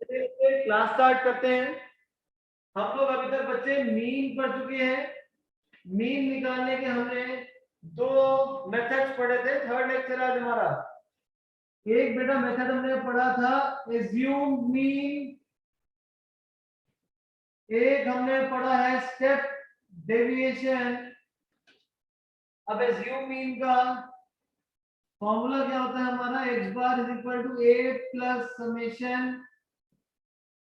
Class start करते हैं। हम लोग अभी तक बच्चे मीन पढ़ चुके हैं। मीन निकालने के हमने दो मेथड्स पढ़े थे। थर्ड लेक्चर आज हमारा। एक बेटा मेथड हमने पढ़ा था एज्यूम मीन, एक हमने पढ़ा है स्टेप डेविएशन। अब एज्यूम मीन का फॉर्मूला क्या होता है हमारा, x bar is equal to a plus summation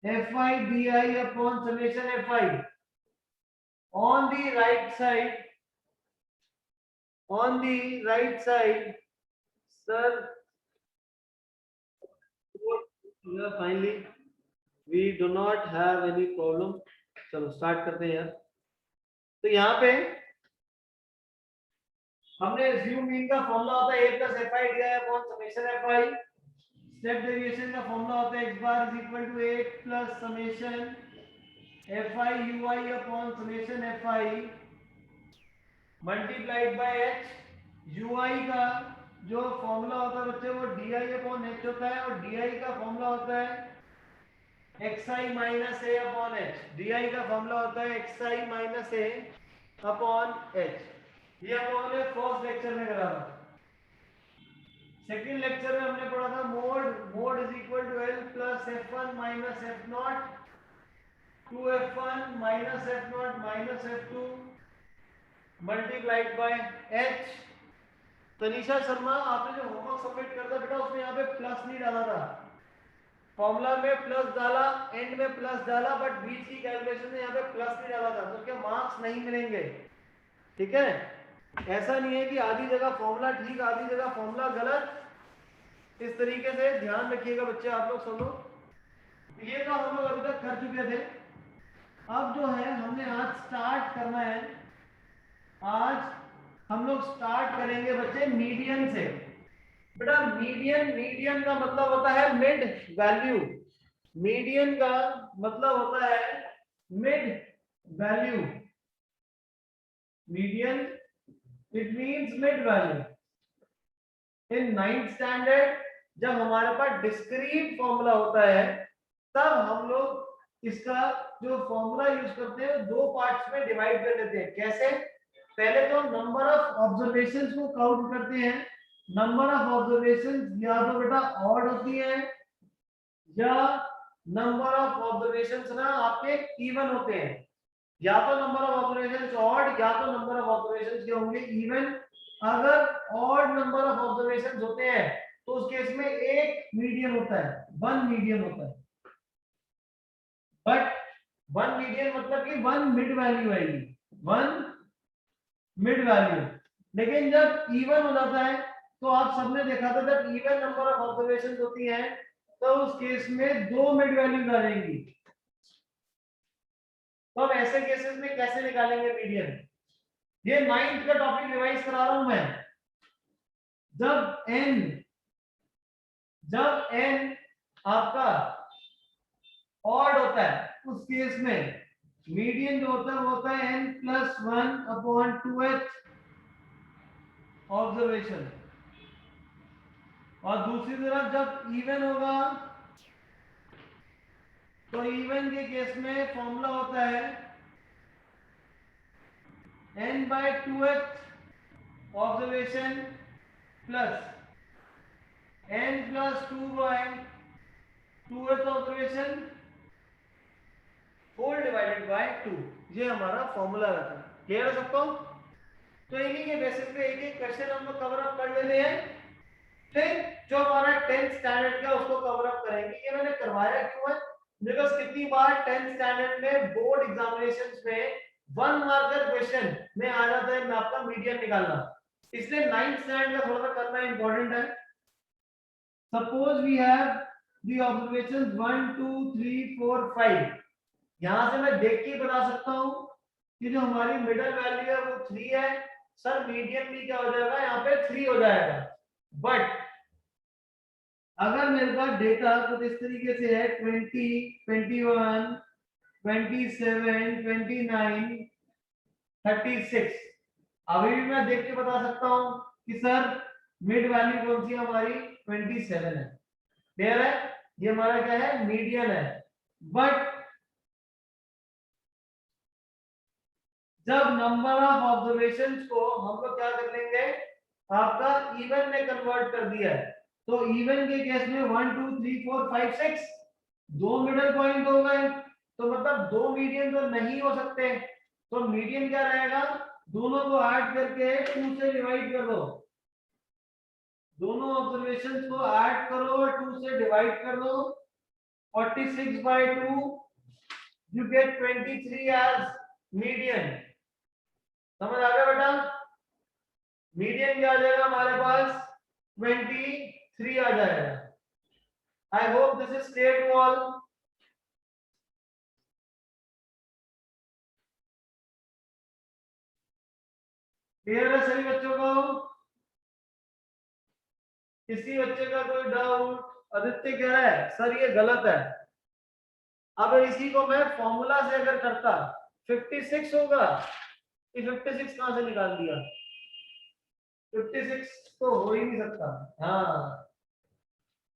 fi di upon summation fi on the right side, on the right side sir, finally we do not have any problem। चलो start करते हैं यार। तो यहाँ पे हमने assume मीन का formula होता है a plus fi di upon summation fi। Step deviation का फॉर्मूला होता है x bar is equal to a plus summation fi ui upon summation fi multiplied by h। ui का जो फॉर्मूला होता है बच्चे वो di अपॉन h होता है, और di का फॉर्मूला होता है xi minus a upon h। di का फॉर्मूला होता है xi minus a upon h। ये हम लोगों ने फर्स्ट लेक्चर में करा था। सेकंड लेक्चर में हमने पढ़ा था mode is equal to l plus f1 minus f0 2f1 minus f0 minus f2 multiplied by h। Tanisha Sharma, आपने जो होमवर्क सबमिट कर था बेटा उसमें यहाँ पे प्लस नहीं डाला था। फॉर्मूला में प्लस डाला, एंड में प्लस डाला, बट बीच की कैलकुलेशन में यहाँ पे प्लस नहीं डाला था, तो क्या मार्क्स नहीं मिलेंगे। ठीक है, ऐसा नहीं है कि आधी जगह फॉर्मूला ठीक आधी जगह फॉर्मूला गलत। इस तरीके से ध्यान रखिएगा बच्चे आप लोग सब लोग। ये तो हम लोग अभी तक कर चुके थे। अब जो है हमने आज स्टार्ट करना है। आज हम लोग स्टार्ट करेंगे बच्चे मीडियन से। बेटा मीडियन का मतलब होता है मिड वैल्यू। मीडियन का मतलब होता है mid value. Median it means mid value. In 9th standard जब हमारे पास डिस्क्रीट फॉर्मूला होता है तब हम लोग इसका जो फॉर्मूला यूज करते हैं दो पार्ट्स में डिवाइड कर देते हैं। कैसे? पहले तो नंबर ऑफ ऑब्जर्वेशंस को काउंट करते हैं। नंबर ऑफ ऑब्जर्वेशंस या तो बेटा ऑड होती है या नंबर ऑफ ऑब्जर्वेशंस ना आपके इवन होते हैं। या तो नंबर ऑफ ऑब्जर्वेशंस ऑड या तो नंबर ऑफ ऑब्जर्वेशंस क्या होंगे, इवन। अगर ऑड नंबर ऑफ ऑब्जर्वेशंस होते हैं तो उस केस में एक मीडियन होता है, वन मीडियन होता है। बट वन मीडियन मतलब कि वन मिड वैल्यू आएगी, वन मिड वैल्यू। लेकिन जब इवन हो जाता है तो आप सबने देखा था जब इवन नंबर ऑफ ऑब्जर्वेशंस होती हैं तो उस केस में दो मिड वैल्यूज आ जाएंगी। तो अब ऐसे केसेस में कैसे निकालेंगे मीडियन? ये 9th का टॉपिक रिवाइज करा रहा हूं मैं। जब n आपका ऑड होता है उस केस में मीडियन जो होता है वो होता है n plus 1 upon 2h observation. और दूसरी तरफ जब इवन होगा तो इवन के केस में फॉर्मूला होता है n by 2h observation plus n plus 2 by 2h observation whole divided by 2। ये हमारा फॉर्मूला रहता है। क्लियर है सबको? तो इन्हीं के बेसिस पे एक एक क्वेश्चन हम लोग कवर अप कर लेते हैं, फिर जो हमारा 10th स्टैंडर्ड का उसको कवर अप करेंगे। ये मैंने करवाया क्यों है, बिकॉज़ कितनी बार 10th स्टैंडर्ड में बोर्ड एग्जामिनेशंस में 1 मार्कर क्वेश्चन में आ जाता है मैं आपका मीडियन निकालना, इसलिए 9th स्टैंडर्ड का थोड़ा सा करना इंपॉर्टेंट है। Suppose we have the observations 1 2 3 4 5। यहां से मैं देख के बता सकता हूं कि जो हमारी मिडिल वैल्यू है वो 3 है। सर मीडियन भी क्या हो जाएगा, यहाँ पे 3 हो जाएगा। बट अगर मेरे पास डेटा कुछ इस तरीके से है 20 21 27 29 36, अभी भी मैं देख के बता सकता हूं कि सर मिड वैल्यू कौन सी हमारी 27 है। क्लियर है? ये हमारा क्या है, मीडियन है। बट जब नंबर ऑफ ऑब्जर्वेशंस को हम लोग क्या कर लेंगे, आपका इवन में कन्वर्ट कर दिया है, तो इवन के केस में 1 2 3 4 5 6 दो मिडल पॉइंट हो गए, तो मतलब दो मीडियन तो नहीं हो सकते, तो मीडियन क्या रहेगा, दोनों को ऐड करके 2 से डिवाइड कर दो, दोनों ऑब्जर्वेशंस को ऐड करो और 2 से डिवाइड कर दो, 46/2 you get 23 as median। समझ आ गया बेटा, मीडियन क्या आ जाएगा हमारे पास 23 आ जाएगा। I hope this is clear to all. Clear है सभी बच्चों को, किसी बच्चे का कोई डाउट? आदित्य कह रहा है सर ये गलत है। अब इसी को मैं फॉर्मूला से अगर करता 56 होगा, ये 56 कहां से निकाल दिया, 56 तो हो ही नहीं सकता। हाँ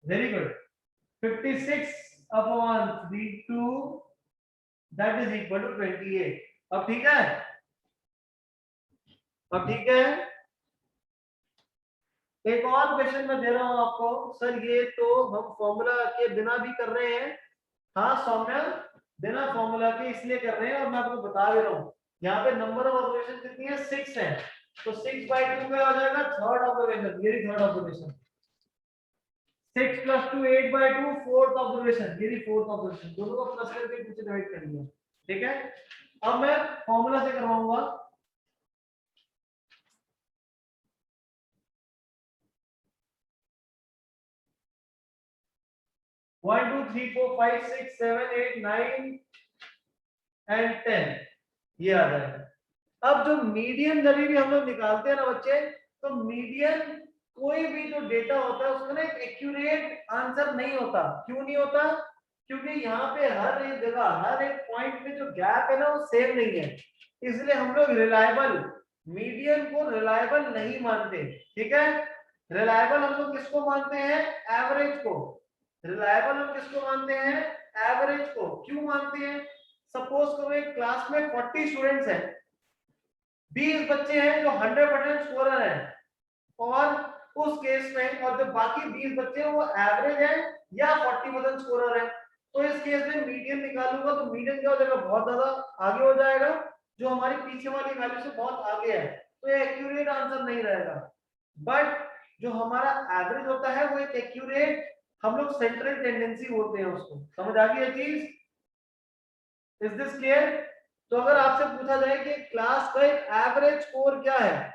very good, 56 upon 32 that is equal to 28। अब ठीक है, अब ठीक है। एक और क्वेश्चन मैं दे रहा हूं आपको, सर ये तो हम फॉर्मूला के बिना भी कर रहे हैं। हाँ सौम्या, बिना फॉर्मूला के इसलिए कर रहे हैं और मैं आपको बता दे रहा हूँ, यहाँ पे नंबर ऑफ ऑब्जर्वेशन कितनी है, 6 है, तो 6/2 का हो जाएगा थर्ड ऑब्जर्वेशन, ये थर्ड ऑब्जर्वेशन, 6 + 2 8/2 फोर्थ ऑब्जर्वेशन, ये फोर्थ ऑब्जर्वेशन, दोनों को प्लस करके पीछे डिवाइड कर लिया। ठीक है, अब मैं फॉर्मूला से करवाऊंगा। 1 2 3 4 5 6 7 8 9 एंड 10 ये आ जाएगा। अब जो मीडियन जब भी हम लोग निकालते हैं ना बच्चे, तो मीडियन कोई भी जो डेटा होता है उसका ना एक एक्यूरेट आंसर नहीं होता। क्यों नहीं होता, क्योंकि यहाँ पे हर एक जगह हर एक पॉइंट में जो गैप है ना वो सेम नहीं है, इसलिए हम लोग रिलायबल मीडियन को रिलायबल नहीं मानते। ठीक है, रिलायबल हम लोग किसको मानते हैं, एवरेज को। रिलायबल हम किसको मानते हैं, एवरेज को। क्यों मानते हैं, सपोज करो एक क्लास में 40 स्टूडेंट्स हैं, 20 बच्चे हैं जो 100% स्कोरर हैं, और उस केस में और जो बाकी 20 बच्चे हैं वो एवरेज है या 40% स्कोरर है, तो इस केस में मीडियन निकालूंगा तो मीडियन क्या हो जाएगा, बहुत ज्यादा आगे हो जाएगा, जो हमारी पीछे वाली वैल्यू से बहुत आगे है, तो ये एक्यूरेट आंसर नहीं रहेगा। बट जो हमारा एवरेज होता है वो एक एक्यूरेट, हम लोग सेंट्रल टेंडेंसी बोलते हैं उसको। समझ आ गई ये चीज, इज दिस क्लियर? तो अगर आपसे पूछा जाए कि क्लास का एक एवरेज स्कोर क्या है,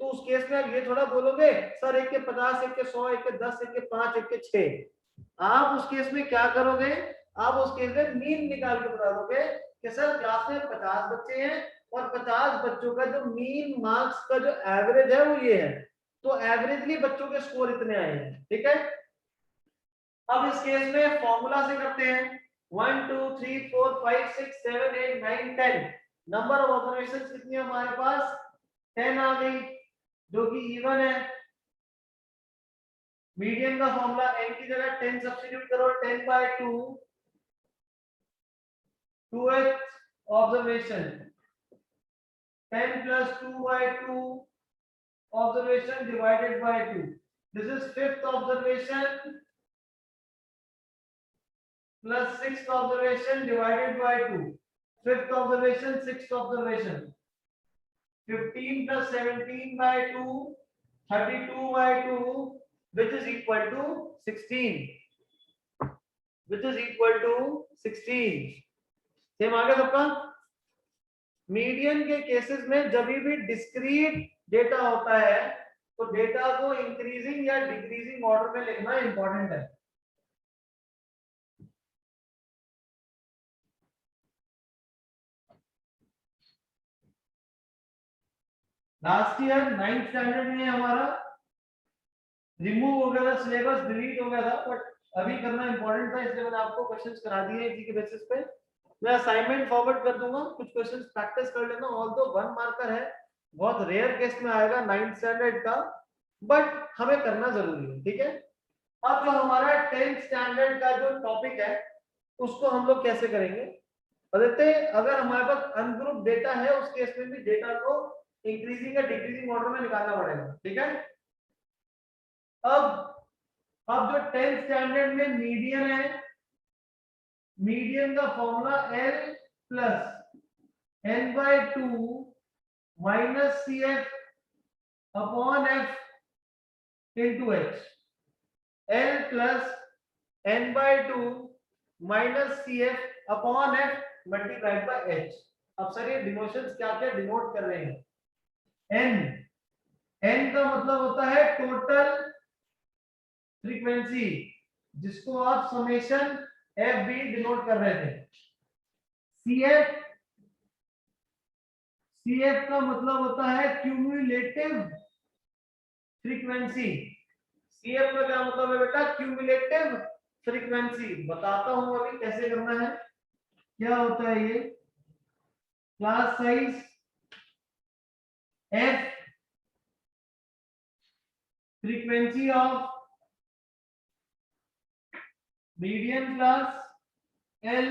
तो उस केस में आप ये थोड़ा बोलोगे सर 1 के 50 1 के 100 1 के 10 1 के 5 1 के 6। आप उस केस में क्या करोगे, आप उस केस में मीन निकाल के बता दोगे कि सर क्लास में 50 बच्चे हैं और 50 बच्चों का जो मीन मार्क्स का जो एवरेज है वो ये है, तो एवरेजली बच्चों के स्कोर इतने आए हैं। ठीक है, अब इस केस में फॉर्मूला से करते हैं। 1 2 3 4 5 6 7 8 9 10 नंबर ऑफ ऑब्जर्वेशंस कितनी है हमारे पास, 10 आ गई, जो कि इवन है। मीडियन का फॉर्मूला n की जगह 10 सब्स्टिट्यूट करो, 10/2 2th observation, 10 + 2/2 observation divided by 2, this is 5th observation plus 6th observation divided by 2, 5th observation 6th observation, 15 plus 17/2 32/2 which is equal to 16, which is equal to 16। Same आ गया सबका। Median के cases में जब भी discrete data होता है तो data को इंक्रीजिंग या डिक्रीजिंग ऑर्डर में लिखना इंपॉर्टेंट है। लास्ट ईयर 9th स्टैंडर्ड में हमारा रिमूव हो गया था, सिलेबस डिलीट हो गया था, बट अभी करना इंपॉर्टेंट था इसलिए मैंने आपको क्वेश्चंस करा दिए इसी के बेसिस पे। मैं असाइनमेंट फॉरवर्ड कर दूंगा, कुछ क्वेश्चंस प्रैक्टिस कर लेना, ऑल्दो 1 मार्कर है, बहुत रेयर केस में आएगा 9th स्टैंडर्ड का, बट हमें करना जरूरी है। ठीक है, अब जो हमारा 10th स्टैंडर्ड का जो टॉपिक है उसको हम लोग कैसे करेंगे? आदित्य, अगर हमारे पास अनग्रुप डेटा है उस केस में भी डेटा को इंक्रीजिंग या डिक्रीजिंग ऑर्डर में निकालना पड़ेगा, ठीक है? अब जो 10th स्टैंडर्ड में मीडियन है, मीडियन का formula L plus n/2 minus CF upon F into H। L plus n/2 minus CF upon F multiplied by H। अब सर ये डिनोशंस क्या क्या डिनोट कर रहे हैं? n का मतलब होता है टोटल फ्रीक्वेंसी, जिसको आप समेशन FB डिनोट कर रहे थे। CF का मतलब होता है क्यूमुलेटिव फ्रीक्वेंसी। CF का क्या मतलब है बेटा? Cumulative frequency. बताता हूं अभी कैसे करना है। क्या होता है ये? Class size F, frequency of median class L,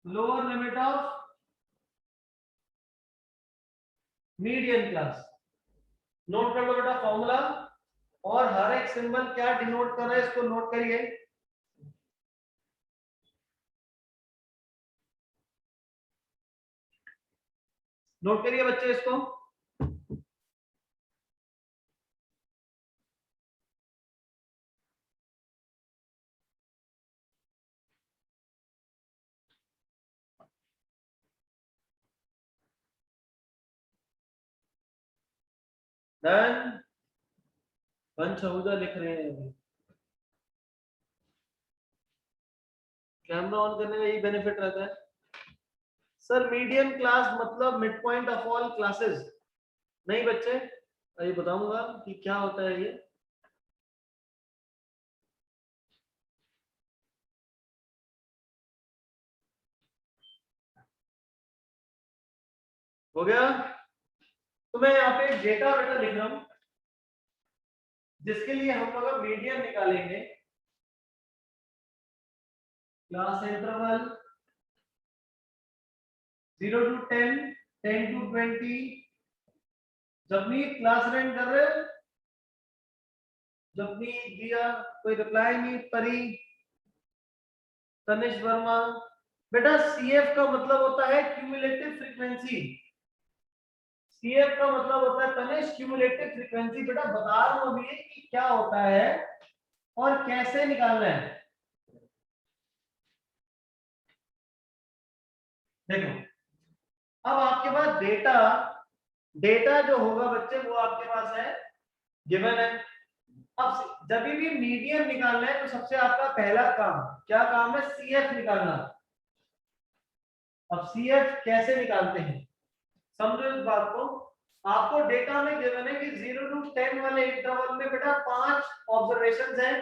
lower limit of median class. Note कर लो बेटा फॉर्मूला, और हर एक सिंबल क्या डिनोट कर रहा है इसको नोट करिए। नोट करिए बच्चे इसको। डन। पंच आहूजा लिख रहे हैं अभी। कैमरा ऑन करने का यही बेनिफिट रहता है सर। मीडियन क्लास मतलब mid point of all classes. नहीं बच्चे, अभी बताऊंगा कि क्या होता है ये। हो गया? तो मैं यहाँ पे डेटा बेटा लिख रहा हूं, जिसके लिए हम लोग मीडियन निकालेंगे। Class interval 0 to 10, 10 to 20। जब भी क्लास रन कर रहे हो, जब भी दिया कोई रिप्लाई नहीं, परी, तनिष वर्मा। बेटा CF का मतलब होता है क्यूमुलेटिव फ्रीक्वेंसी। CF का मतलब होता है तनिष क्यूमुलेटिव फ्रीक्वेंसी। बेटा बता रहा हूं अभी कि क्या होता है और कैसे निकालना है। देखो, अब आपके पास डेटा जो होगा बच्चे वो आपके पास है, गिवन है। अब जब भी मीडियन निकालना है तो सबसे आपका पहला काम क्या काम है? CF निकालना। अब CF कैसे निकालते हैं समझो इस बात को। आपको डेटा में गिवन है कि 0 to 10 वाले इंटरवल में बेटा 5 ऑब्जर्वेशंस हैं,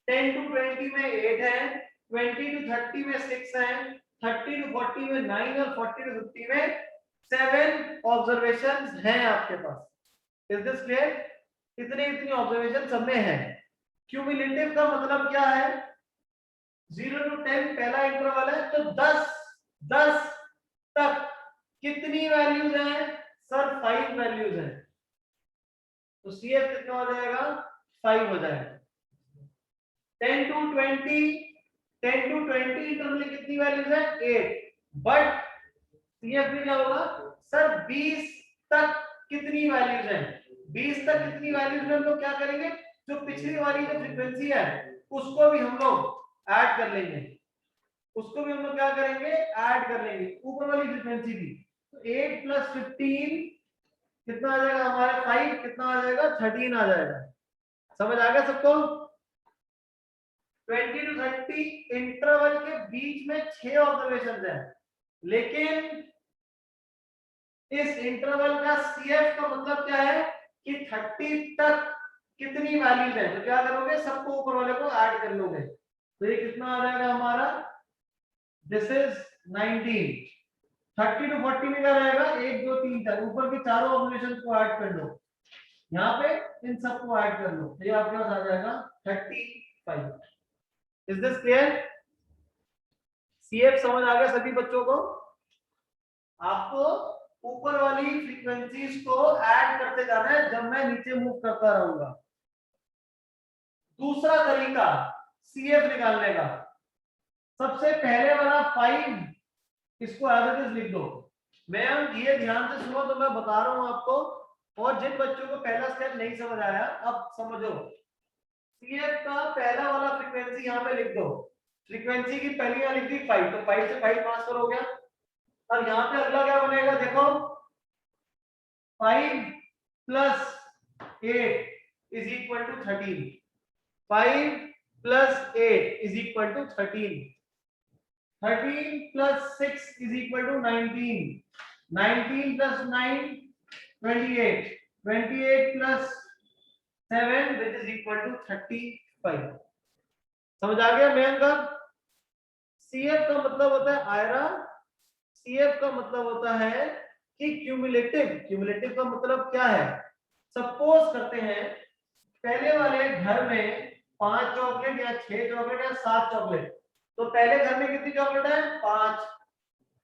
10 to 20 में 8 है, 20 to 30 में 6 है, 30 to 40 में 9 और 40 to 50 में 7 ऑब्जर्वेशंस हैं आपके पास। Is this clear? इतनी ऑब्जर्वेशन सब में है। क्यूमुलेटिव का मतलब क्या है? 0 to 10 पहला इंटरवल है, तो 10 तक कितनी वैल्यूज हैं? सर 5 वैल्यूज हैं। तो CF कितना हो जाएगा? 5 हो जाएगा। 10 to 20 इंटरवल में कितनी वैल्यूज है? 8। बट CF में क्या होगा? सर 20 तक कितनी वैल्यूज हैं? 20 तक कितनी वैल्यूज में हम लोग क्या करेंगे? जो पिछली वाली जो फ्रीक्वेंसी है उसको भी हम लोग ऐड कर लेंगे। उसको भी हम लोग क्या करेंगे? ऐड कर लेंगे, ऊपर वाली फ्रीक्वेंसी भी। तो 8 प्लस 15 कितना आ जाएगा हमारा? 5। कितना आ जाएगा? 13 आ जाएगा। समझ आ गया सबको? 20 to 30 इंटरवल के बीच में 6 ऑब्जर्वेशन है, लेकिन इस इंटरवल का CF का मतलब क्या है कि 30 तक कितनी वैल्यूज है। तो क्या करोगे? सबको ऊपर वाले को ऐड कर लोगे। तो ये कितना आ जाएगा हमारा? This is 19। 30 to 40 में क्या रहेगा? 1 2 3 4, ऊपर के चारों ऑब्जर्वेशन को ऐड कर लो। यहाँ पे इन सबको ऐड कर लो तो ये आपके पास आ जाएगा 35। Is this clear? सीएफ समझ आ गया सभी बच्चों को? आपको ऊपर वाली फ्रीक्वेंसीज को ऐड करते जाना है जब मैं नीचे मूव करता रहूंगा। दूसरा तरीका सीएफ निकालने का, सबसे पहले वाला 5 इसको एज इट इज लिख दो। मैं ये ध्यान से सुनो तो मैं बता रहा हूं आपको, और जिन बच्चों को पहला स्टेप नहीं समझ आया अब समझो। सीएफ का पहला वाला फ्रीक्वेंसी यहाँ पे लिख दो। फ्रीक्वेंसी की पहली यहाँ लिख दी 5, तो 5 से 5 ट्रांसफर हो गया। अब यहाँ पे अगला क्या बनेगा देखो, 5 plus 8 is equal to 13। 5 plus 8 is equal to 13। 13 plus 6 is equal to 19. 19 plus 9, 28. 28 plus 7 which is equal to 35. समझ आ गया मेन का? CF का मतलब होता है आयरा, CF का मतलब होता है कि क्यूमुलेटिव। क्यूमुलेटिव का मतलब क्या है? सपोज करते हैं पहले वाले घर में 5 चॉकलेट या 6 चॉकलेट या 7 चॉकलेट, तो पहले घर में कितनी चॉकलेट है? 5।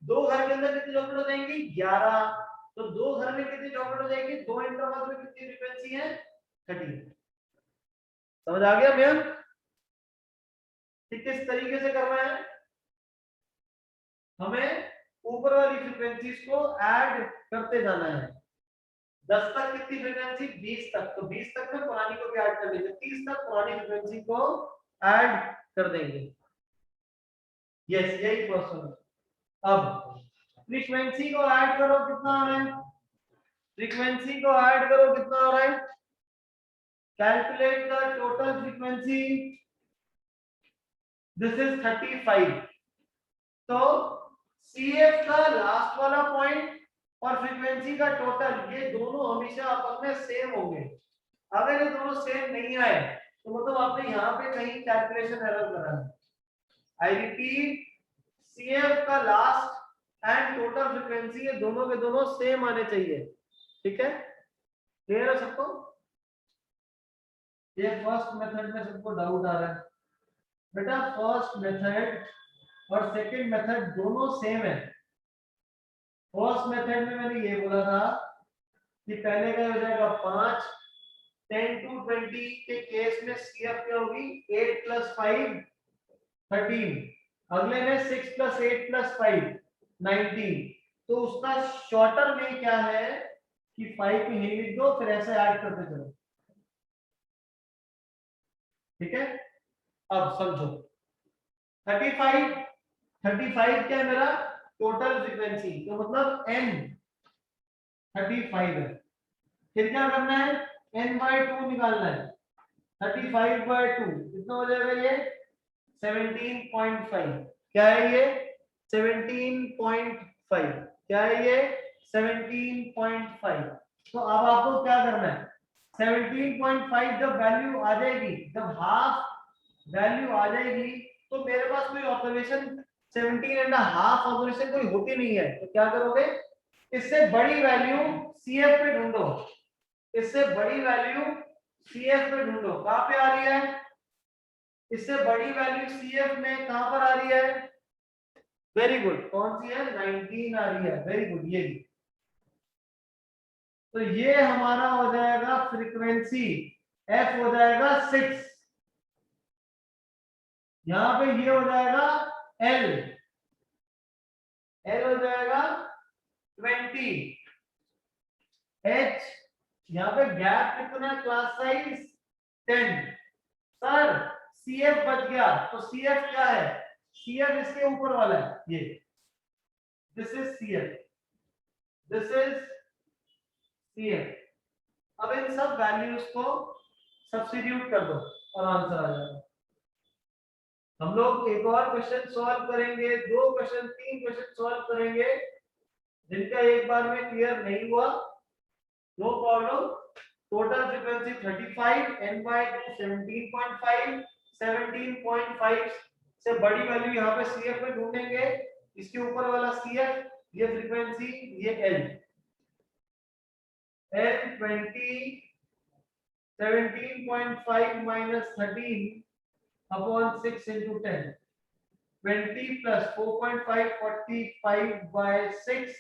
दो घर के अंदर कितनी चॉकलेट हो जाएंगी? 11। तो दो घर में कितनी चॉकलेट हो जाएगी? दो इंटरवल में कितनी फ्रीक्वेंसी है? 30। समझ आ गया मैम? किस तरीके से करना है? हमें ऊपर वाली फ्रीक्वेंसीज को ऐड करते जाना है। 10 तक कितनी फ्रीक्वेंसी? 20 तक। तो 20 तक में पुरानी को भी ऐड कर देंगे, 30 तक पुरानी फ्रीक्वेंसी को ऐड कर देंगे। यस, यही क्वेश्चन है। अब फ्रीक्वेंसी को ऐड करो, कितना आ रहा है? फ्रीक्वेंसी को ऐड करो, कितना आ रहा है? Calculate the total frequency. This is 35। तो सीएफ का लास्ट वाला पॉइंट और फ्रीक्वेंसी का टोटल ये दोनों हमेशा आपस में सेम होंगे। अगर ये दोनों सेम नहीं आए तो मतलब आपने यहाँ पे कहीं कैलकुलेशन एरर करा है। आई रिपीट, सीएफ का लास्ट एंड टोटल फ्रीक्वेंसी ये दोनों के दोनों सेम आने चाहिए। ठीक है, क्लियर है सबको? ये फर्स्ट मेथड में सबको डाउट आ रहा है बेटा? फर्स्ट मेथड और सेकंड मेथड दोनों सेम है। फर्स्ट मेथड में मैंने ये बोला था कि पहले का हो जाएगा 5, 10 to 20 के केस में सीएफ क्या होगी? 8 plus 5 13। अगले में 6 plus 8 plus 5 19। तो उसका शॉर्टर में क्या है कि 5 को यहीं लिख दो, फिर ऐसे ऐड करते चलो। ठीक है, अब समझो 35 क्या है मेरा? टोटल फ्रीक्वेंसी, तो मतलब n 35 है। फिर क्या करना है? n/2 निकालना है। 35/2 कितना हो जाएगा? ये 17.5। क्या है ये? 17.5। क्या है ये? 17.5। तो अब आपको क्या करना है? 17.5 जब वैल्यू आ जाएगी, जब हाफ वैल्यू आ जाएगी, तो मेरे पास कोई ऑब्जर्वेशन 17.5 ऑब्जर्वेशन कोई होती नहीं है, तो क्या करोगे? इससे बड़ी वैल्यू सीएफ पे ढूंढो। इससे बड़ी वैल्यू सीएफ पे ढूंढो। कहां पे आ रही है? इससे बड़ी वैल्यू सीएफ में कहां पर आ रही है? वेरी गुड, कौन सी है? 19 आ रही है। वेरी गुड, ये तो ये हमारा हो जाएगा फ्रीक्वेंसी, एफ हो जाएगा 6। यहां पे ये हो जाएगा एल, एल हो जाएगा 20। एच यहाँ पे गैप कितना? Class size 10। सर सीएफ बच गया, तो सीएफ क्या है? सीएफ इसके ऊपर वाला है, ये this is CF, this is CF. अब इन सब वैल्यूज को सब्स्टिट्यूट कर दो और आंसर आ जाएगा। हम लोग एक और क्वेश्चन सॉल्व करेंगे, 2 क्वेश्चन 3 क्वेश्चन सॉल्व करेंगे जिनका एक बार में क्लियर नहीं हुआ, no problem. Total frequency 35, n/2 17.5, 17.5 से बड़ी वैल्यू यहाँ पे CF में ढूंढेंगे। इसके ऊपर वाला CF, ये फ्रीक्वेंसी, ये L 20 17.5 minus 13 upon 6 into 10. 20 plus 4.5, 45 by 6.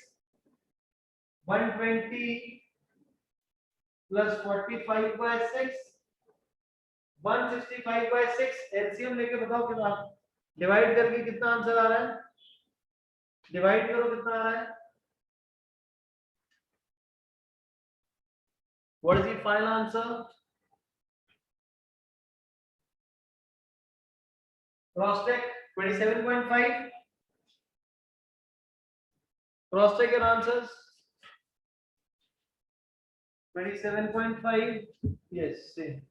120 plus 45 by 6. 165 by 6. LCM लेके बताओ कितना, डिवाइड करके कितना आंसर आ रहा है, डिवाइड करो कितना आ रहा है. What is the final answer? Cross check 27.5. Cross check your answers. 27.5. Yes, same.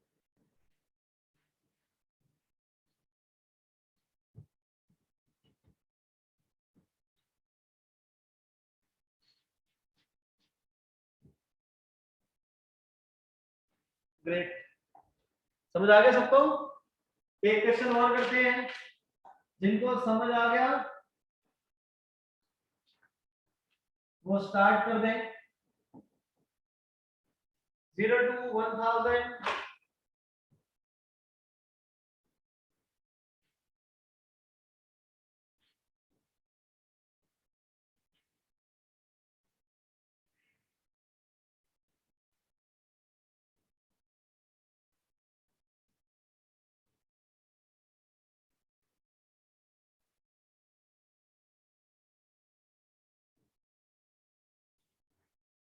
Great, समझ आ गया सबको. एक क्वेश्चन और करते हैं, जिनको समझ आ गया वो स्टार्ट कर दें. 0 to 1000.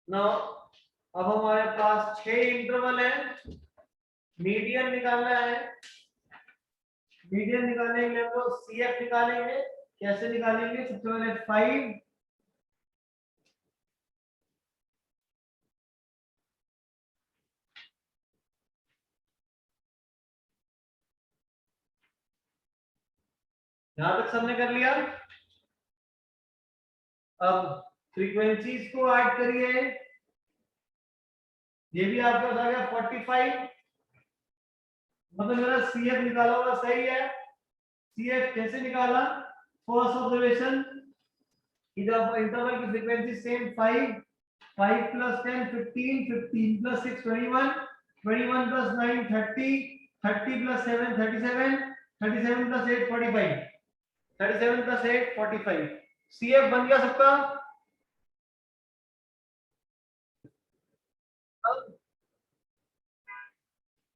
नाउ अब हमारे पास 6 इंटरवल है, मीडियन निकालना है. मीडियन निकालने के लिए हम लोग सीएफ निकालेंगे. कैसे निकालेंगे, सबसे पहले 5 यहां तक सबने कर लिया. अब फ्रीक्वेंसीज को ऐड करिए. ये भी आपके पास आ गया 45, मतलब मेरा सीएफ निकाला हुआ सही है. सीएफ कैसे निकाला, फर्स्ट ऑब्जर्वेशन कि जब इंटरवल की frequency same 5 plus 10 15, 15 plus 6 21, 21 plus 9 30, 30 plus 7 37, 37 plus 8 45, 37 plus 8 45. CF बन गया सबका.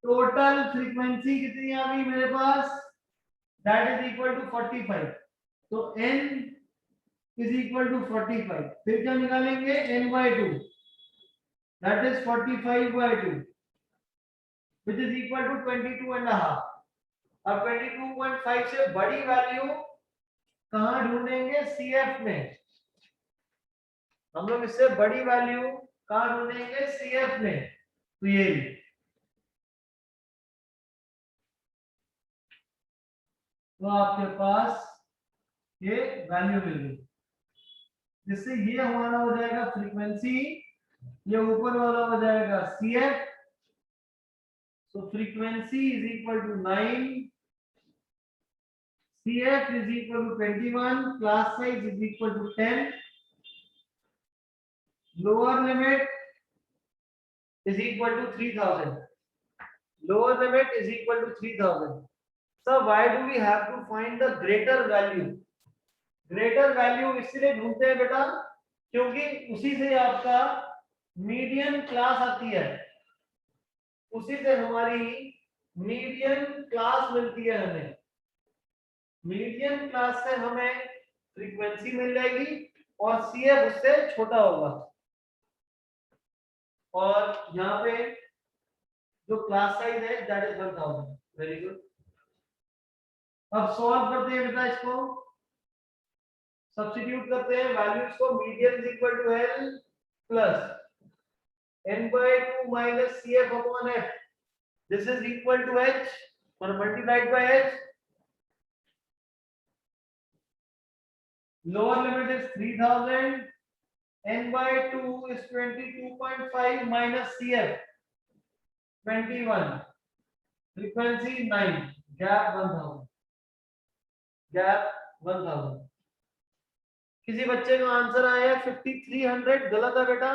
टोटल फ्रीक्वेंसी कितनी आ गई मेरे पास, दैट इज इक्वल टू 45. तो n इज इक्वल टू 45. फिर क्या निकालेंगे, n by 2, that is 45 by 2, which is equal to 22 and a half. अब 22.5 से बड़ी वैल्यू कहां ढूंढेंगे, सीएफ में. हम लोग इससे बड़ी वैल्यू कहां ढूंढेंगे, सीएफ में. तो ये तो आपके पास ये वैल्यू मिल गई, जिससे ये हमारा हो जाएगा फ्रीक्वेंसी, ये ऊपर वाला हो जाएगा CF. So frequency is equal to 9, CF is equal to 21, class size is equal to 10, lower limit is equal to 3000. Lower limit is equal to 3000. So why do we have to find the greater value? Greater value इसलिए ढूंढते हैं बेटा, क्योंकि उसी से आपका median class आती है, उसी से हमारी मीडियन क्लास मिलती है. हमें मीडियन क्लास से हमें फ्रीक्वेंसी मिल जाएगी और सीएफ उससे छोटा होगा. और यहाँ पे जो क्लास साइज है दैट इज 1000. Very good. अब सॉल्व करते हैं बेटा, इसको सब्स्टिट्यूट करते हैं वैल्यूज को. Median is equal to L plus n by 2 minus cf upon f. This is equal to h or multiplied by h. Lower limit is 3000. n by 2 is 22.5 minus cf 21. Frequency 9. Gap 1000. Gap 1000. किसी बच्चे का answer आया है 5300. गलत है बेटा.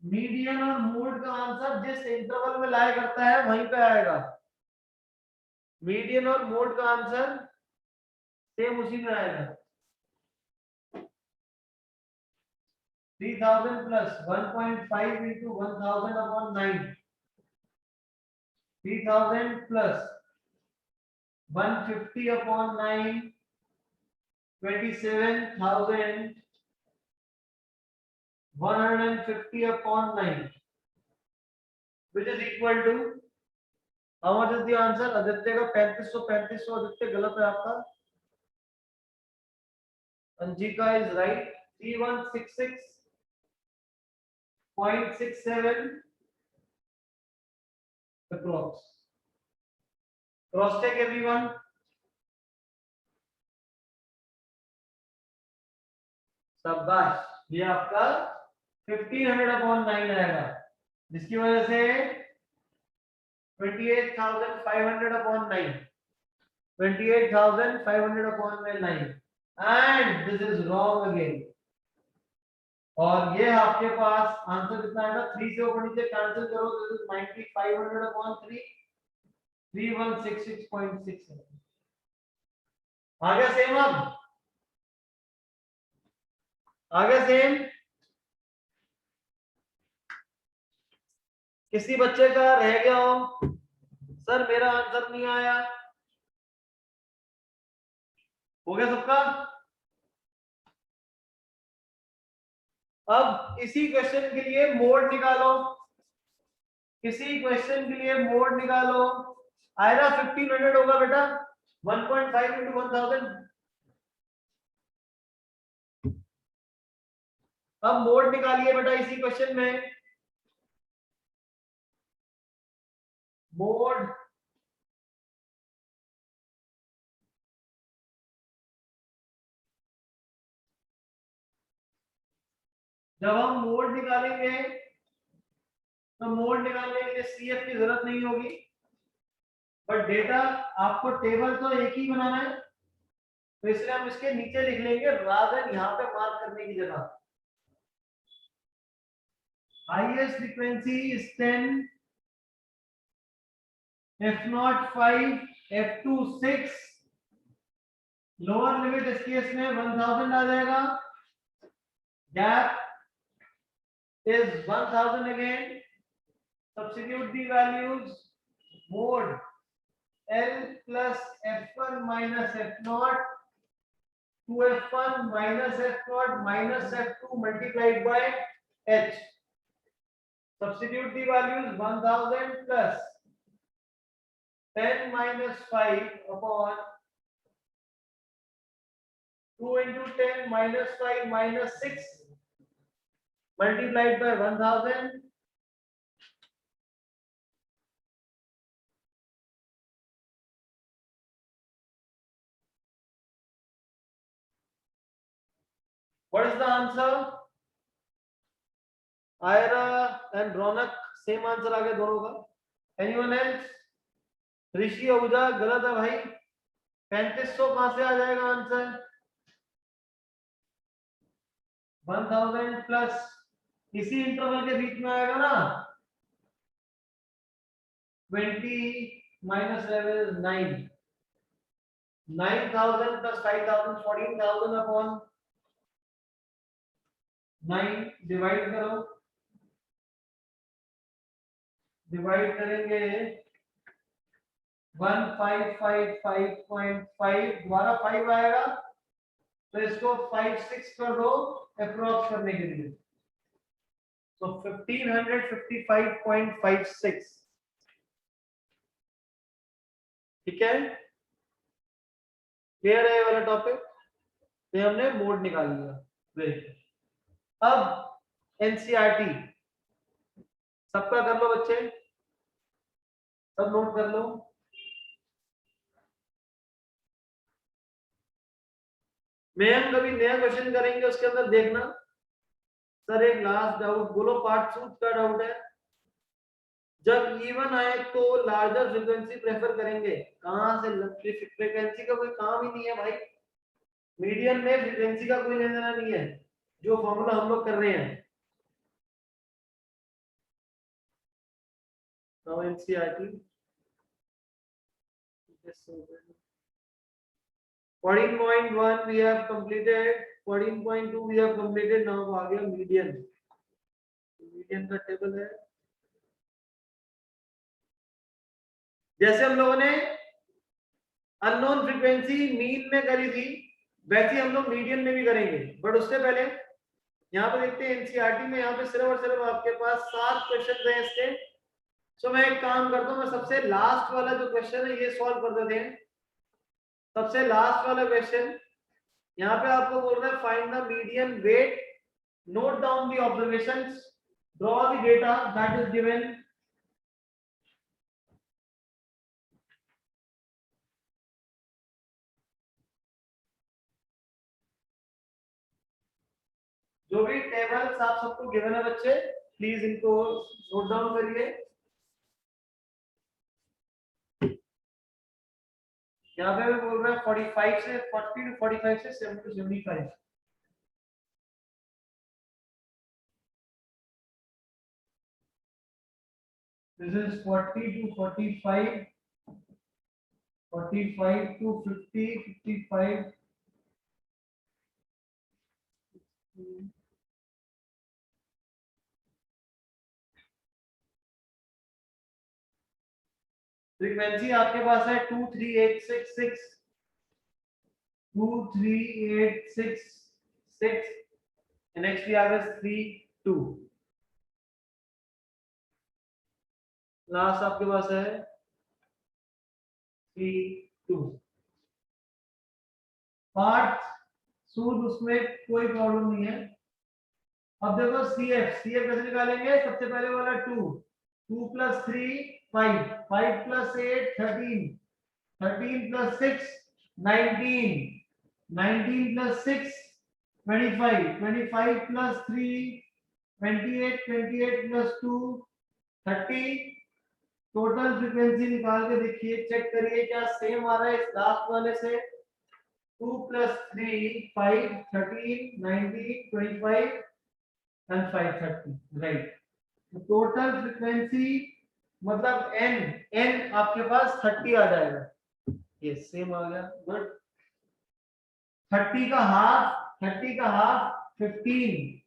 Median और mode का आंसर जिस इंटरवल में लाई करता है वहीं पे आएगा। मीडियन और मोड का आंसर सेम उसी में आएगा। 3000 plus 1.5 into 1000 upon 9, 3000 plus 150 upon 9, 27,150 upon 9, which is equal to how much is the answer? Aditya का 3500 आदित्य गलत है आपका। अंजिका is right, 3166.67 approx. Cross check everyone. शाबाश, ये आपका 1500 upon 9 आएगा, जिसकी वजह से 28,500 upon 9, 28,500 upon 9, and this is wrong again. और ये आपके पास आंसर कितना आएगा? 3 से ऊपर नीचे कैंसिल करो, दिस इज 9500 upon 3, 3166.6। आ गया सेम? अब आ गया सेम? किसी बच्चे का रह गया हो, सर मेरा आंसर नहीं आया, हो गया सबका? अब इसी क्वेश्चन के लिए मोड निकालो, किसी क्वेश्चन के लिए मोड निकालो। आयरा 1500 होगा बेटा, 1.5 इंटू 1000। अब मोड निकालिए बेटा इसी क्वेश्चन में। मोड जब हम मोड निकालेंगे तो मोड निकालने के लिए सीएफ की जरूरत नहीं होगी, बट डेटा आपको टेबल तो एक ही बनाना है, तो इसलिए हम इसके नीचे लिख लेंगे रादर यहाँ पे मार्क करने की जगह। Highest frequency is 10, f0 5, f2 6, lower limit इस केस में 1000 आ जाएगा, gap is 1000 again, substitute the values, mode L plus f1 minus f0 2f1 minus f0 minus f2 multiplied by h, substitute the values 1000 plus 10 minus 5 upon 2 into 10 minus 5 minus 6 multiplied by 1000, what is the answer? Ira and Ronak same answer आ गया दोनों का। Anyone else? ऋषि अहुजा गलत है भाई, 3500 कहां से आ जाएगा answer? 1000 plus इसी इंटरवल के बीच में आएगा ना, 20 minus 11 is 9, 9000 plus 5000 14,000 upon 9, divide करो, डिवाइड करेंगे 1555.5, दोबारा 5 आएगा, तो इसको 5 6 कर दो अप्रोक्स करने के लिए, तो 1555.56। ठीक है, क्लियर है ये वाला टॉपिक? ये हमने मोड निकाल लिया। Very good. अब एनसीईआरटी सबका कर लो बच्चे, सब नोट कर लो। मैं हम कभी नया क्वेश्चन करेंगे उसके अंदर देखना। सर एक लास्ट डाउट बोलो, पार्ट सूट का डाउट है। जब इवन आए तो लार्जर फ्रीक्वेंसी प्रेफर करेंगे, कहां से? फ्रीक्वेंसी का कोई काम ही नहीं है भाई, मीडियम में फ्रीक्वेंसी का कोई लेना देना नहीं है, जो फॉर्मूला हम लोग कर रहे हैं। Now NCERT. 14.1 we have completed. 14.2 we have completed. Now आ गया median. Median का टेबल है. जैसे हम लोगों ने अननोन फ्रीक्वेंसी मीन में करी थी, वैसे हम लोग मीडियन में भी करेंगे. बट उससे पहले यहाँ पे देखते हैं एनसीईआरटी में, यहाँ पे सिर्फ और सिर्फ आपके पास 7 क्वेश्चन हैं इसके. सो मैं एक काम करता हूँ, मैं सबसे लास्ट वाला जो क्वेश्चन है ये सॉल्व कर देते हैं. सबसे लास्ट वाला क्वेश्चन यहाँ पे आपको बोल रहा है find the median weight, note down the observations, draw the data that is given. जो भी टेबल्स आप सबको गिवन है बच्चे, प्लीज इनको नोट डाउन करिए. यहाँ पे बोल रहा है 45 से 40 टू 45 से 70 to 75. This is 40 to 45, 45 to 50, 55. Frequency आपके पास है 23866, 23866. नेक्स्ट भी आ गया 32. लास्ट आपके पास है 32. पार्ट सूद उसमें कोई प्रॉब्लम नहीं है. अब देखो सीएफ कैसे निकालेंगे. सबसे पहले वाला 2 plus 3 5, 5 plus 8 13, 13 plus 6 19, 19 plus 6 25, 25 plus 3 28, 28 plus 2 30. Total frequency निकाल के देखिए, चेक करिए क्या सेम आ रहा है इस लास्ट वाले से. 2 plus 3 5, 13, 19, 25 and 530. Right. Total frequency मतलब n आपके पास 30 आ जाएगा. ये सेम आ गया. गुड. 30 का हाफ 15.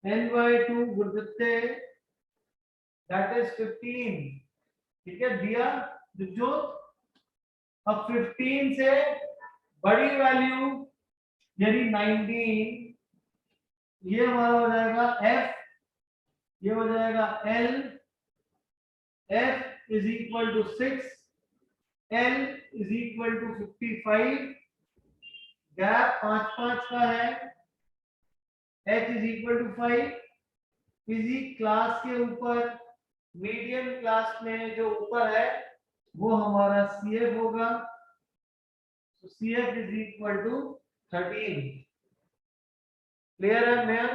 n/2 गुरुदत्ते that is 15. ठीक है दिया जो. अब 15 से बड़ी वैल्यू यानी 19, ये हमारा हो जाएगा f, ये हो जाएगा l. f is equal to 6, l is equal to 55. Gap 5 का है. h is equal to 5. इसी क्लास के ऊपर मीडियम क्लास में जो ऊपर है वो हमारा CF होगा. तो CF is equal to 13. Clear है मैम.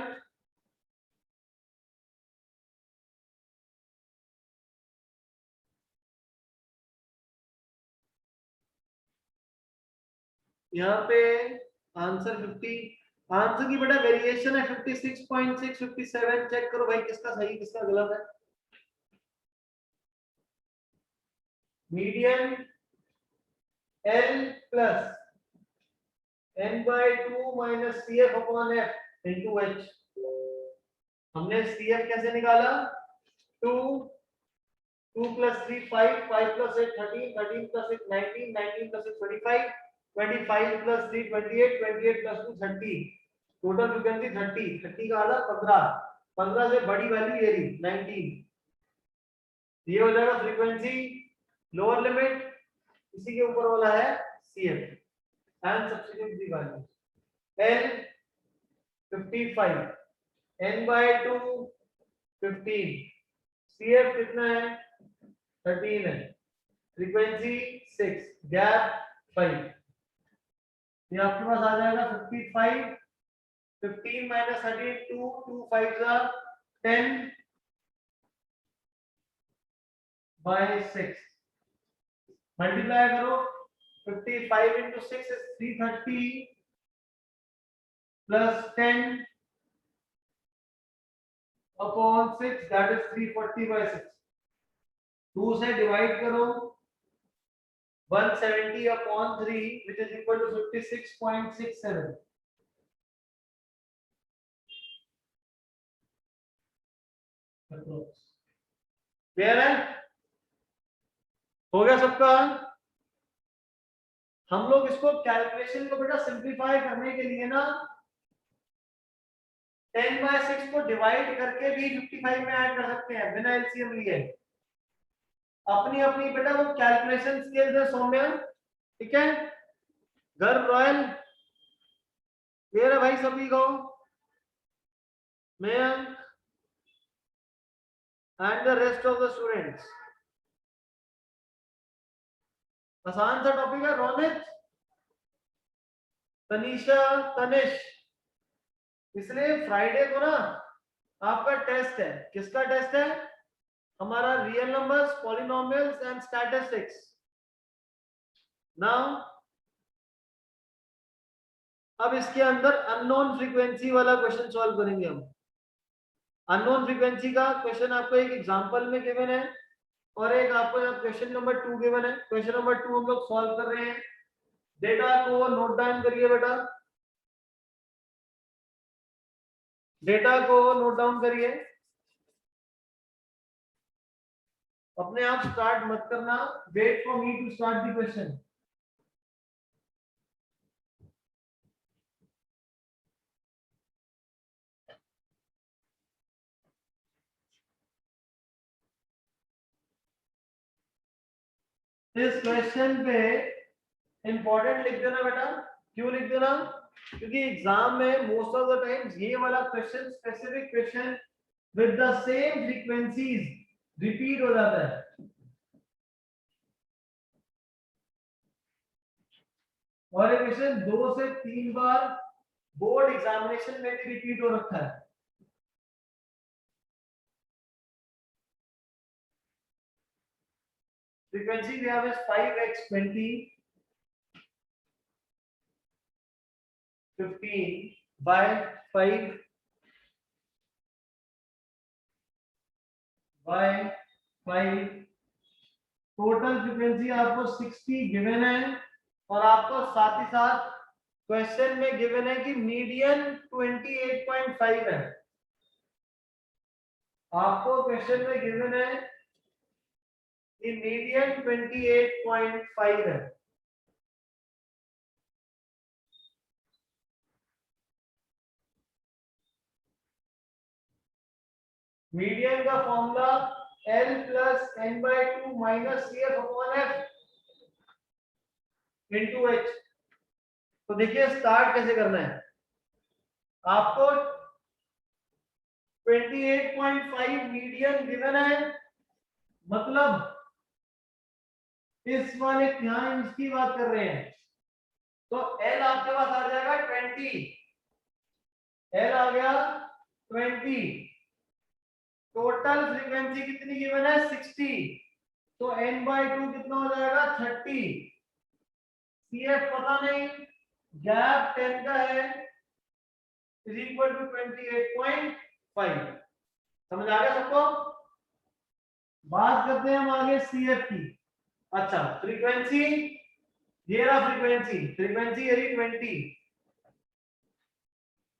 यहाँ पे आंसर 50. आंसर की बड़ा वेरिएशन है 56.6, 57. चेक करो भाई किसका सही किसका गलत है. Median L plus n/2 minus CF upon F into H. हमने CF कैसे निकाला. 2 plus 3 5, 5 plus 8 13, 13 plus 6 19, 19 plus 6 25, 25 plus 3 28, 28 plus 2 30. Total frequency 30. 30 का आधा 15. 15 से बड़ी वैल्यू ये रही 19. ये हो जाएगा फ्रीक्वेंसी लोअर लिमिट. इसी के ऊपर वाला है CF and substitute the value. L 55, n/2 15, CF कितना है 13 है. Frequency 6, gap 5. ये आपके पास आ जाएगा 55. 15 माइनस 13 2, 2 5 जा 10 by 6. मल्टीप्लाई करो. 55 into 6 is 330 plus 10 upon 6 that is 340/6। 2 से डिवाइड करो 170 upon 3 which is equal to 56.67। Clear है? हो गया सबका? हम लोग इसको कैलकुलेशन को बेटा सिंप्लीफाई करने के लिए ना 10/6 को डिवाइड करके भी 55 में ऐड कर सकते हैं बिना एलसीएम लिए। अपनी अपनी बेटा वो कैलकुलेशन स्किल्स है सौम्य, ठीक है? गर्व रॉयल क्लियर है भाई सभी को? Mayank and the rest of the students. आसान सा टॉपिक है। रोनित, तनीषा, तनिष, इसलिए फ्राइडे को ना आपका टेस्ट है। किसका टेस्ट है? हमारा real numbers, polynomials and statistics. Now अब इसके अंदर अननोन फ्रीक्वेंसी वाला क्वेश्चन सॉल्व करेंगे हम। अननोन फ्रीक्वेंसी का क्वेश्चन आपको एक एग्जांपल में गिवन है और एक आपको यहाँ क्वेश्चन नंबर 2 गिवन है। क्वेश्चन नंबर 2 हम लोग सॉल्व कर रहे हैं। डेटा को नोट डाउन करिए बेटा, डेटा को नोट डाउन करिए। अपने आप स्टार्ट मत करना, wait for me to start the question. इस क्वेश्चन पे इंपॉर्टेंट लिख देना बेटा। क्यों लिख देना? क्योंकि एग्जाम में मोस्ट ऑफ द टाइम्स ये वाला question, specific question with the same frequencies repeat हो जाता है। और ये क्वेश्चन 2 से 3 बार बोर्ड एग्जामिनेशन में भी रिपीट हो रखा है। Frequency we have is 5x 20 15 by 5 by 5। Total frequency आपको 60 गिवन है और आपको साथ ही साथ क्वेश्चन में गिवन है कि मीडियन 28.5 है। आपको क्वेश्चन में गिवन है कि मीडियन 28.5 है। मीडियन का formula L plus n/2 minus CF upon F into H। तो देखिए स्टार्ट कैसे करना है। आपको 28.5 मीडियन गिवन है, मतलब इस वाले यहाँ इसकी बात कर रहे हैं, तो L आपके पास आ जाएगा 20। L आ गया 20। टोटल फ्रीक्वेंसी कितनी गिवन है? 60। तो n/2 कितना हो जाएगा? 30। CF पता नहीं, गैप 10 का है, इज इक्वल टू 28.5। समझ आ गया सबको? बात करते हैं हम आगे CF की। अच्छा, फ्रीक्वेंसी ये रहा, फ्रीक्वेंसी ये रही 20।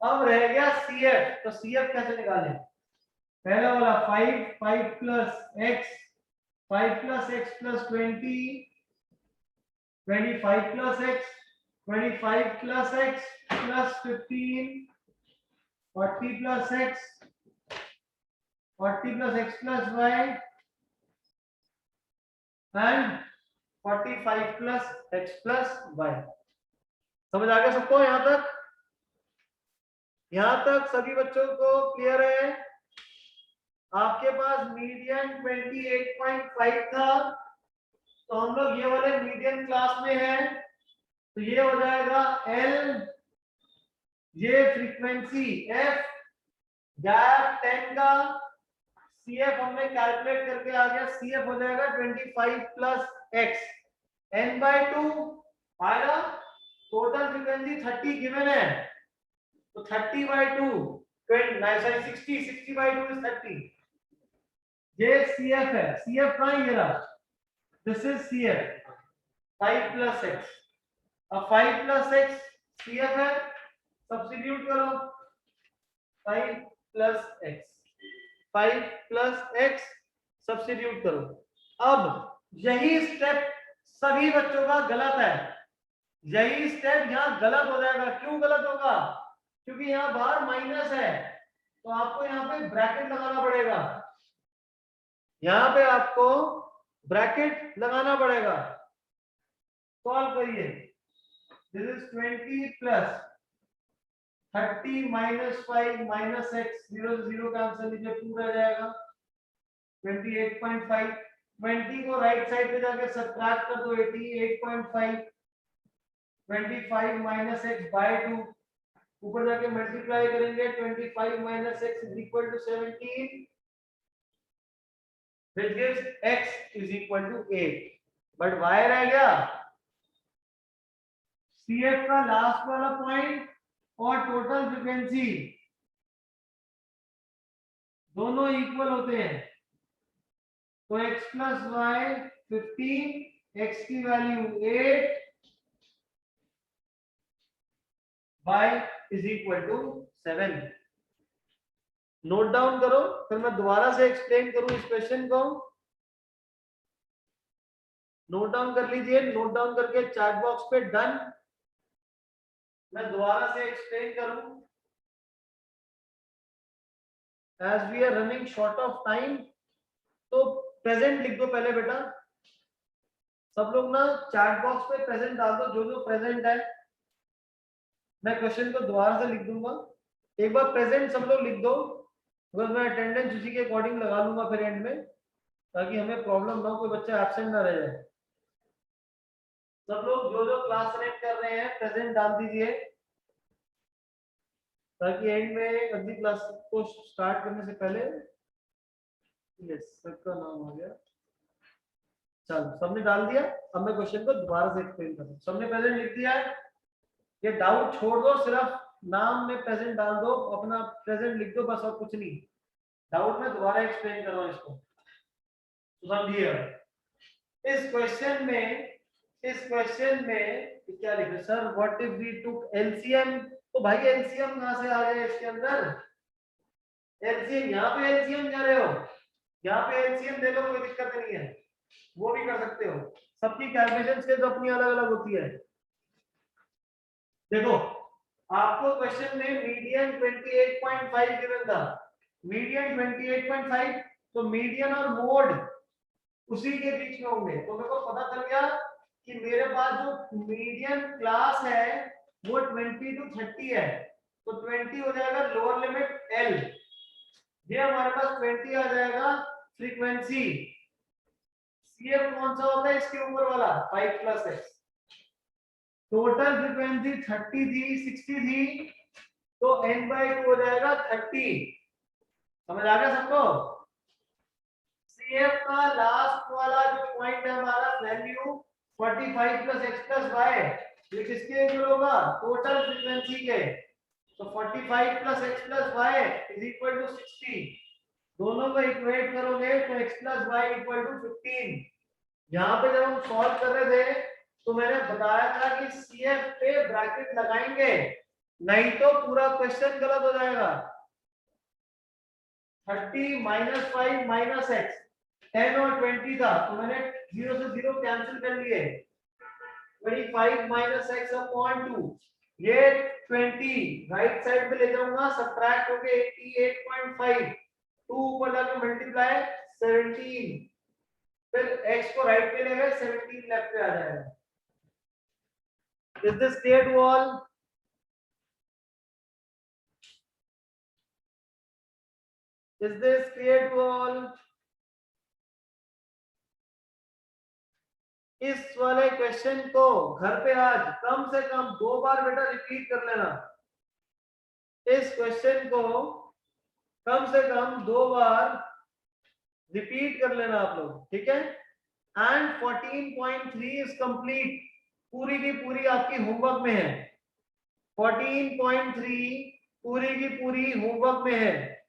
अब रह गया CF। तो CF कैसे निकालें? पहला वाला 5 plus x, 5 plus x plus 20, 25 plus x, 25 plus x plus 15, 40 plus x, 40 plus x plus y and 45 plus x plus y। समझ आ गया सबको? यहां तक सभी बच्चों को क्लियर है? आपके पास मीडियन 28.5 था, तो हम लोग ये वाले मीडियन क्लास में हैं, तो ये हो जाएगा L, ये फ्रीक्वेंसी F, गैप 10 का, CF हमने कैलकुलेट करके आ गया, CF हो जाएगा 25 प्लस x, n/2 आएगा। टोटल फ्रीक्वेंसी 30 गिवन है, तो 30/2 60 by 2 is 30. ये CF है, CF कहाँ है ये रहा, this is CF 5 plus x. अब 5 plus x CF है, सब्स्टिट्यूट करो 5 plus x, 5 plus x substitute करो. अब यही स्टेप सभी बच्चों का गलत है, यही स्टेप यहाँ गलत हो जाएगा. क्यों गलत होगा, क्योंकि यहाँ बाहर माइनस है, तो आपको यहाँ पे ब्रैकेट लगाना पड़ेगा, यहाँ पे आपको ब्रैकेट लगाना पड़ेगा. सॉल्व करिए. This is 20 plus 30 minus 5 minus x, 0 से 0 कैंसिल, नीचे 2 रह जाएगा. 28.5, 20 को राइट साइड पे जाके सब्ट्रैक्ट कर दो, 88.5. 25 माइनस x बाय 2, ऊपर जाके मल्टीप्लाई करेंगे. 25 minus x is equal to 17, which gives x is equal to 8. But y रह गया. CF का लास्ट वाला पॉइंट और टोटल फ्रीक्वेंसी दोनों इक्वल होते हैं, तो x प्लस वाई 15, x की value 8, y is equal to 7. Note down करो, फिर मैं दोबारा से एक्सप्लेन करूं इस क्वेश्चन को. नोट डाउन कर लीजिए, नोट डाउन करके चैट बॉक्स पे डन. मैं दोबारा से एक्सप्लेन करूं. As we are running short of time, तो प्रेजेंट लिख दो पहले बेटा. सब लोग ना चैट बॉक्स पे प्रेजेंट डाल दो, जो जो प्रेजेंट है. मैं क्वेश्चन को दोबारा से लिख दूंगा, एक बार प्रेजेंट सब लोग लिख दो, बिकॉज मैं अटेंडेंस उसी के अकॉर्डिंग लगा लूंगा फिर एंड में, ताकि हमें प्रॉब्लम ना हो, कोई बच्चा एब्सेंट ना रह जाए. सब लोग जो जो क्लास अटेंड कर रहे हैं प्रेजेंट डाल दीजिए, ताकि एंड में अगली क्लास को स्टार्ट करने से पहले. यस, सबका नाम आ गया. चलो, सबने डाल दिया. अब मैं क्वेश्चन को दोबारा से एक्सप्लेन कर रहा हूं. सबने प्रेजेंट लिख दिया है, ये डाउट छोड़ दो, सिर्फ नाम में प्रेजेंट डाल दो, अपना प्रेजेंट लिख दो बस, और कुछ नहीं. डाउट में दोबारा एक्सप्लेन कर रहा हूं इसको, तो समझिए. इस क्वेश्चन में क्या लिखे sir, what if we took LCM. तो भाई एलसीएम कहां से आ गया इसके अंदर, एलसीएम यहाँ पे एलसीएम जा रहे हो, यहाँ पे एलसीएम दे लो, कोई दिक्कत नहीं है, वो भी कर सकते हो. सबकी कैलकुलेशंस के तो अपनी अलग अलग होती है. देखो, आपको क्वेश्चन में मीडियन 28.5 गिवन था, मीडियन 28.5, तो मीडियन और मोड उसी के बीच में होंगे. तो मेरे को पता चल गया कि मेरे पास जो मीडियन क्लास है वो 20 to 30 है, तो 20 हो जाएगा लोअर लिमिट L, ये हमारे पास 20 आ जाएगा फ्रीक्वेंसी. CF कौन सा होता है इसके ऊपर वाला, 5 plus x. टोटल फ्रीक्वेंसी 30 थी, 60 थी, तो n/2 हो जाएगा 30. समझ आ गया सबको. CF का लास्ट वाला जो पॉइंट है हमारा, value 45 plus x plus y, ये किसके इक्वल होगा, टोटल फ्रीक्वेंसी के. तो 45 plus x plus y is equal to 60. दोनों को इक्वेट करोगे तो x plus y equal to 15. यहाँ पे जब हम सॉल्व कर रहे थे तो मैंने बताया था कि CF पे ब्रैकेट लगाएंगे, नहीं तो पूरा क्वेश्चन गलत हो जाएगा. 30 माइनस 5 माइनस x, 10 और 20 था, तो मैंने 0 से 0 कैंसिल कर लिए. 25 माइनस x अपॉन 2, ये 20 राइट साइड पे ले जाऊंगा, सब्ट्रैक्ट होके 88.5, 2 ऊपर जाके मल्टीप्लाई 17, फिर x को राइट पे ले गए, 17 लेफ्ट पे आ जाएगा. Is this clear to all? Is this clear to all? इस वाले क्वेश्चन को घर पे आज कम से कम 2 बार बेटा रिपीट कर लेना. इस क्वेश्चन को कम से कम 2 बार रिपीट कर लेना आप लोग, ठीक है. एंड 14.3 इज कंप्लीट, पूरी की पूरी आपकी होमवर्क में है. 14.3 पूरी की पूरी होमवर्क में है।